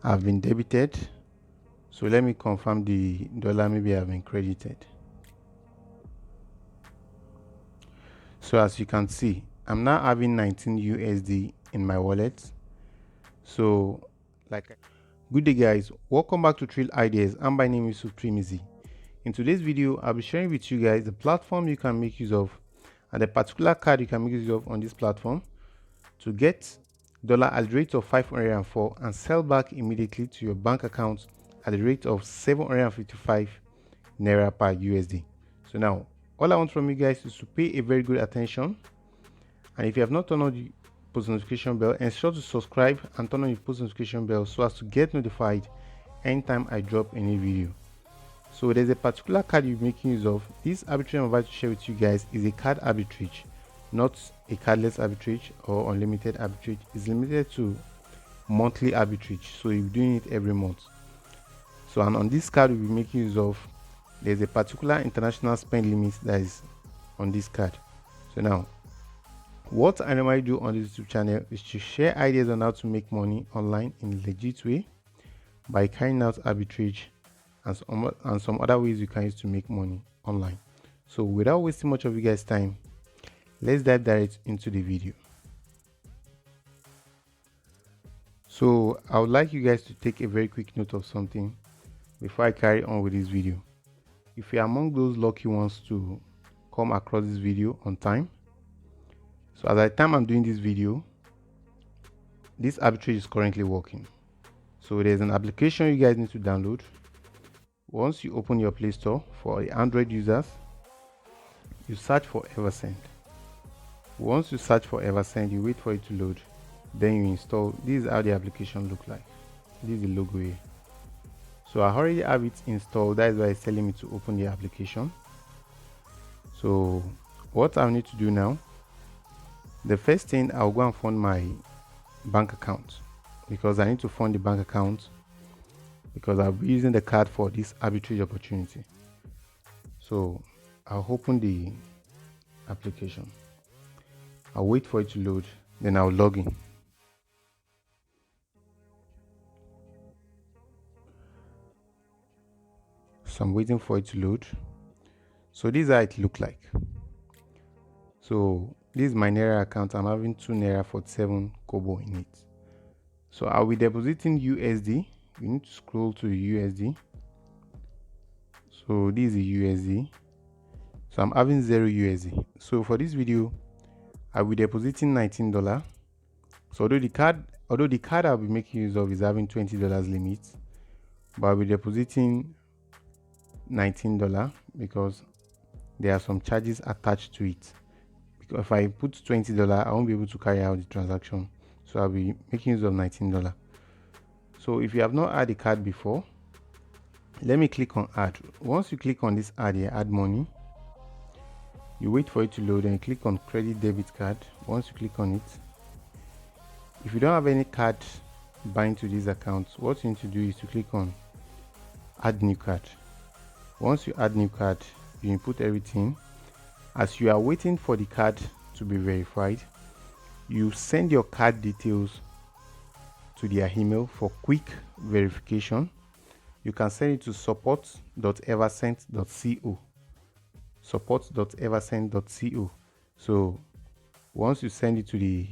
have been debited. So let me confirm the dollar maybe have been credited. So as you can see, I'm now having 19 USD in my wallet. So good day guys, welcome back to Trill Ideas, and my name is Supremacy. In today's video, I'll be sharing with you guys the platform you can make use of and the particular card you can make use of on this platform to get dollar at the rate of 504 and sell back immediately to your bank account at the rate of 755 naira per USD. So now, all I want from you guys is to pay a very good attention, and if you have not turned on the post notification bell, ensure to subscribe and turn on the post notification bell so as to get notified anytime I drop any video. So there's a particular card you're making use of. This arbitrage I'm about to share with you guys is a card arbitrage, not a cardless arbitrage or unlimited arbitrage. It's limited to monthly arbitrage, so you're doing it every month. So, and on this card we'll be making use of, there's a particular international spend limit that is on this card. So now, what I normally do on this YouTube channel is to share ideas on how to make money online in a legit way by carrying out arbitrage and some other ways you can use to make money online. So without wasting much of you guys' time, let's dive direct into the video. So I would like you guys to take a very quick note of something before I carry on with this video. If you're among those lucky ones to come across this video on time, so at the time I'm doing this video, this arbitrage is currently working. So there's an application you guys need to download. Once you open your Play Store for the Android users, you search for EVERSEND. Once you search for EVERSEND, you wait for it to load, then you install. This is how the application looks like. This is the logo here. So I already have it installed. That is why it's telling me to open the application. So what I need to do now, the first thing, I'll go and fund my bank account, because I need to fund the bank account because I'll be using the card for this arbitrage opportunity. So I'll open the application, I'll wait for it to load, then I'll log in. So I'm waiting for it to load. So this is how it looks like. So this is my Naira account. I'm having 2 Naira 47 kobo in it. So I'll be depositing USD. You need to scroll to the USD. So this is the USD. So I'm having 0 USD. So for this video, I'll be depositing $19. So although the card I'll be making use of is having $20 limit, but I'll be depositing $19 because there are some charges attached to it. Because if I put $20, I won't be able to carry out the transaction. So I'll be making use of $19. So if you have not had a card before, let me click on add. Once you click on this add here, add money, you wait for it to load and you click on credit debit card. Once you click on it, if you don't have any card bind to this account, what you need to do is to click on add new card. Once you add new card, you input everything. As you are waiting for the card to be verified, you send your card details to their email for quick verification. You can send it to support.eversend.co. support.eversend.co. So once you send it to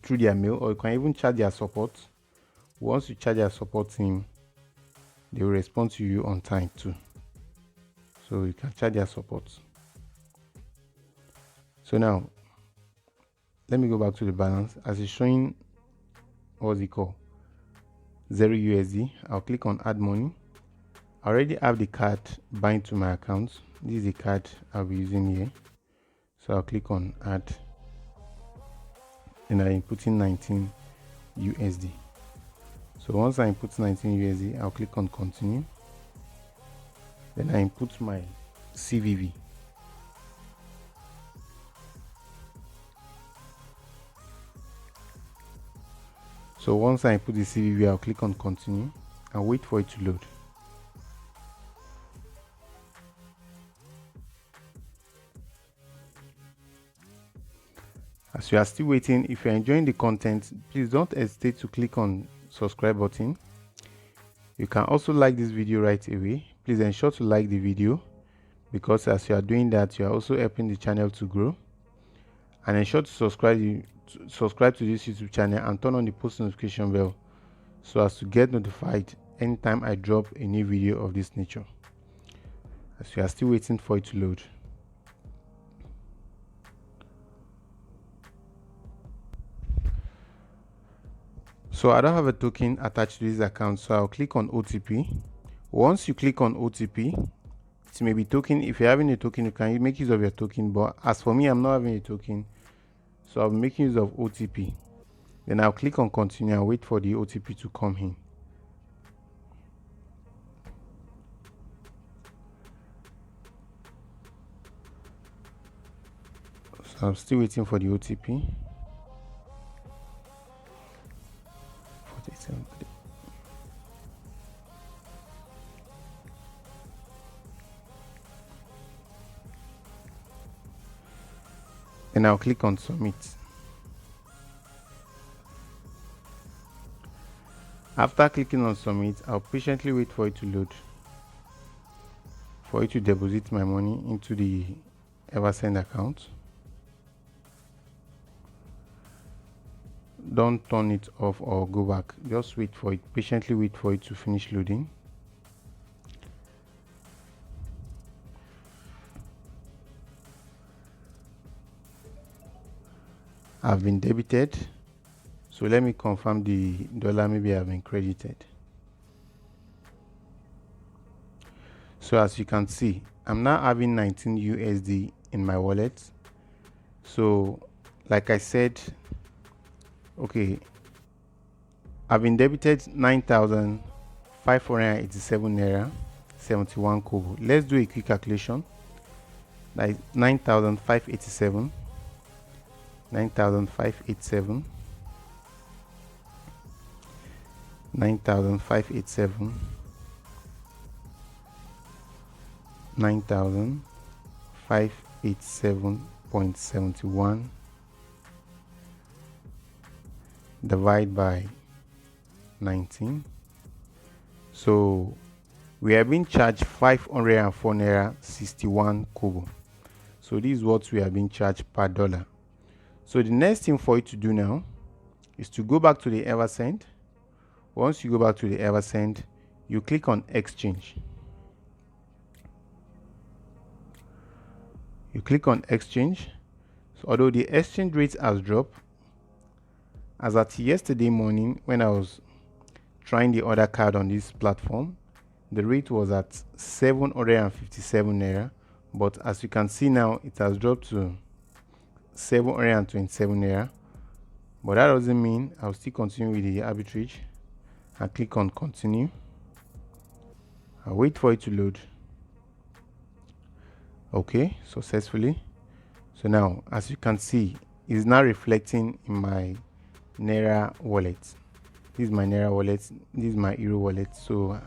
through their mail, or you can even chat their support. Once you chat their support team, they will respond to you on time too. So you can chat their support. So now let me go back to the balance. As it's showing, what's it called, 0 USD, I'll click on add money. I already have the card bind to my account. This is the card I'll be using here. So I'll click on add, and I input in 19 USD. So once I input 19 USD, I'll click on continue. Then I input my CVV. So once I input the CVV, I'll click on continue and wait for it to load. As you are still waiting, if you're enjoying the content, please don't hesitate to click on subscribe button. You can also like this video right away. Please ensure to like the video, because as you are doing that, you are also helping the channel to grow. And ensure to subscribe to this YouTube channel and turn on the post notification bell so as to get notified anytime I drop a new video of this nature. As you are still waiting for it to load. So I don't have a token attached to this account, so I'll click on OTP. Once you click on OTP, it may be token. If you're having a token, you can make use of your token, but as for me, I'm not having a token, so I'll be making use of OTP. Then I'll click on continue and wait for the OTP to come in. So I'm still waiting for the OTP. 47. Then I'll click on submit. After clicking on submit, I'll patiently wait for it to load, for it to deposit my money into the EVERSEND account. Don't turn it off or go back. Just wait for it, patiently wait for it to finish loading. I've been debited, so let me confirm the dollar. Maybe I've been credited. So as you can see, I'm now having 19 USD in my wallet. So like I said, okay, I've been debited 9,587 naira 71 kobo. Let's do a quick calculation. That is 9,587 9,587 9,587 9,587.71 divide by 19. So we are being charged 504 naira 61 kobo. So this is what we are being charged per dollar. So the next thing for you to do now is to go back to the EVERSEND. Once you go back to the EVERSEND, you click on exchange. You click on exchange. So although the exchange rate has dropped, as at yesterday morning when I was trying the other card on this platform, the rate was at 757 naira, but as you can see now, it has dropped to 727 naira. But that doesn't mean I'll still continue with the arbitrage. I'll click on continue. I'll wait for it to load. Okay, successfully. So now, as you can see, it's now reflecting in my Naira wallet. This is my Naira wallet. This is my Euro wallet. So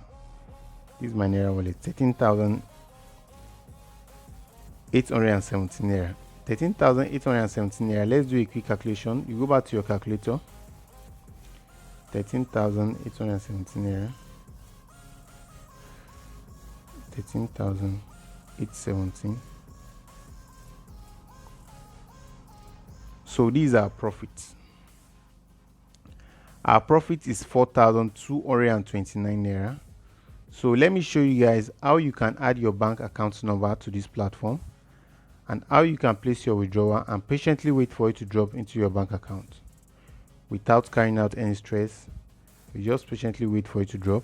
this is my Naira wallet. 13,817 Naira. 13,817 Naira. Let's do a quick calculation. You go back to your calculator. 13,817 Naira. 13,817. So these are profits. Our profit is 4,229 naira. So let me show you guys how you can add your bank account number to this platform and how you can place your withdrawal and patiently wait for it to drop into your bank account without carrying out any stress. You just patiently wait for it to drop.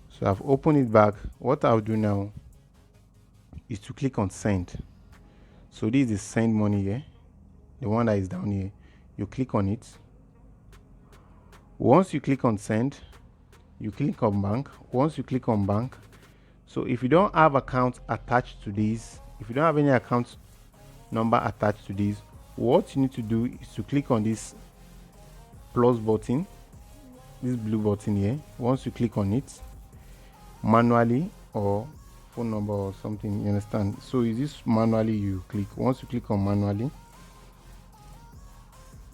So I've opened it back. What I'll do now is to click on send. So this is send money here, the one that is down here. You click on it. Once you click on send, you click on bank. Once you click on bank, so if you don't have account attached to this, if you don't have any account number attached to this, what you need to do is to click on this plus button, this blue button here. Once you click on it manually, or phone number or something, you understand? So is this manually you click. Once you click on manually,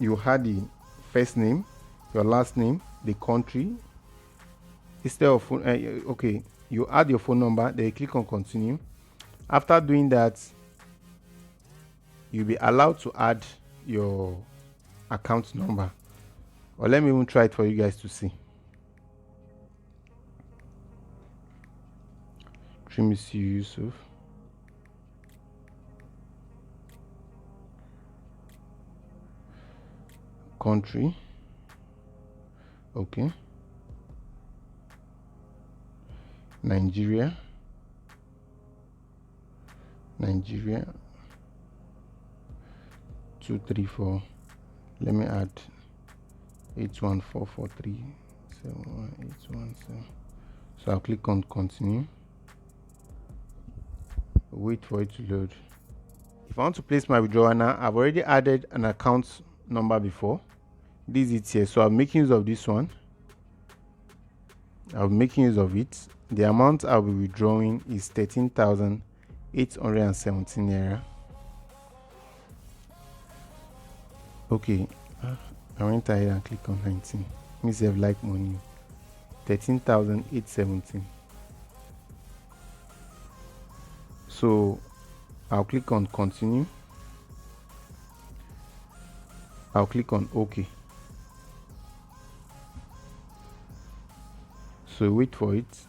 you had the first name, your last name, the country instead of phone. Okay, you add your phone number, then you click on continue. After doing that, you'll be allowed to add your account number. Or let me even try it for you guys to see. Trimisi Yusuf. Country. Okay. Nigeria. 234. Let me add 8144371817. So I'll click on continue. Wait for it to load. If I want to place my withdrawal now, I've already added an account number before. This is it here, so I'm making use of this one. I'm making use of it. The amount I'll be withdrawing is 13,817 naira. Okay, I went ahead and click on 19. Me save like money. 13,817. So I'll click on continue. I'll click on OK. So wait for it.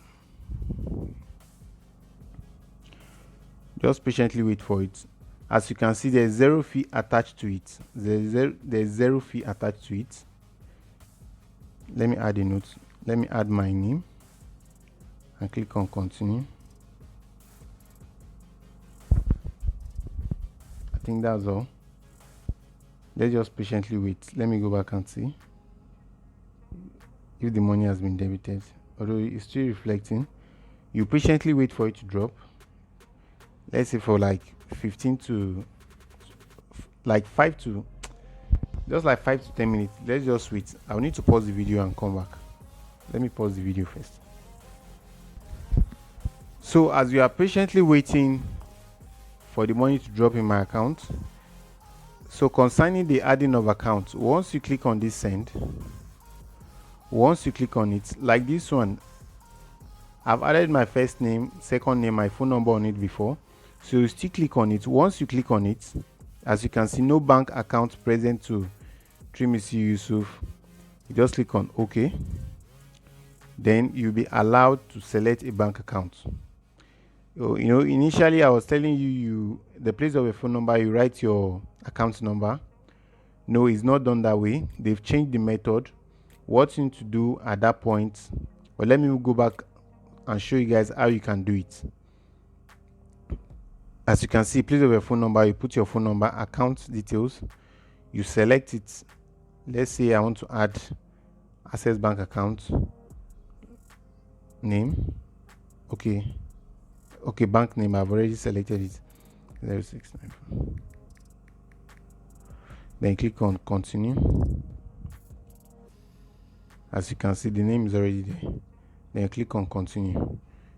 Just patiently wait for it. As you can see, there's zero fee attached to it. There's zero fee attached to it. Let me add a note. Let me add my name and click on continue. I think that's all. Let's just patiently wait. Let me go back and see if the money has been debited. Although it's still reflecting, you patiently wait for it to drop. Let's say for like 15 to like 5 to just like 5 to 10 minutes. Let's just wait. I'll need to pause the video and come back. Let me pause the video first. So as you are patiently waiting for the money to drop in my account, so concerning the adding of accounts, once you click on this send, once you click on it, like this one, I've added my first name, second name, my phone number on it before. So you still click on it. Once you click on it, as you can see, no bank account present to Trimisi Yusuf. You just click on OK. Then you'll be allowed to select a bank account. So, you know, initially I was telling you, the place of a phone number, you write your account number. No, it's not done that way. They've changed the method. What you need to do at that point, well, let me go back and show you guys how you can do it. As you can see, place of your phone number, you put your phone number, account details, you select it. Let's say I want to add Access Bank account name. Okay, bank name, I've already selected it, 0694. Then click on continue. As you can see, the name is already there. Then click on continue.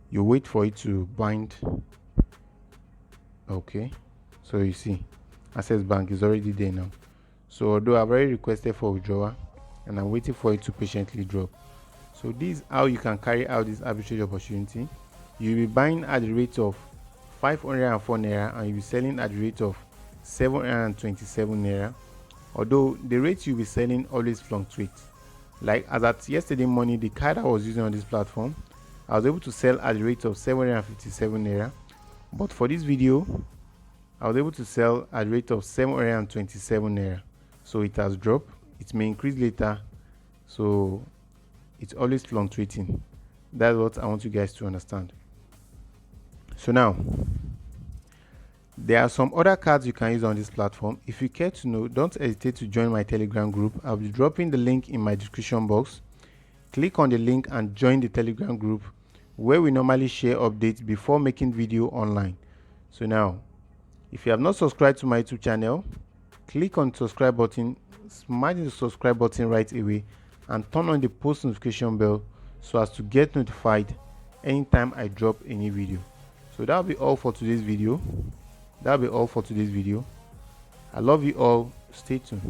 You wait for it to bind. Okay, so you see Access Bank is already there now. So although I've already requested for withdrawal and I'm waiting for it to patiently drop. So this is how you can carry out this arbitrage opportunity. You'll be buying at the rate of 504 naira and you'll be selling at the rate of 727 naira. Although the rate you'll be selling always fluctuates. Like as at yesterday morning, the card I was using on this platform, I was able to sell at the rate of 757 naira. But for this video, I was able to sell at the rate of 727 naira. So it has dropped. It may increase later. So it's always fluctuating. That's what I want you guys to understand. So now, there are some other cards you can use on this platform. If you care to know, don't hesitate to join my Telegram group. I'll be dropping the link in my description box. Click on the link and join the Telegram group where we normally share updates before making video online. So now, if you have not subscribed to my YouTube channel, click on the subscribe button, smash the subscribe button right away and turn on the post notification bell so as to get notified anytime I drop a new video. So that'll be all for today's video. I love you all. Stay tuned.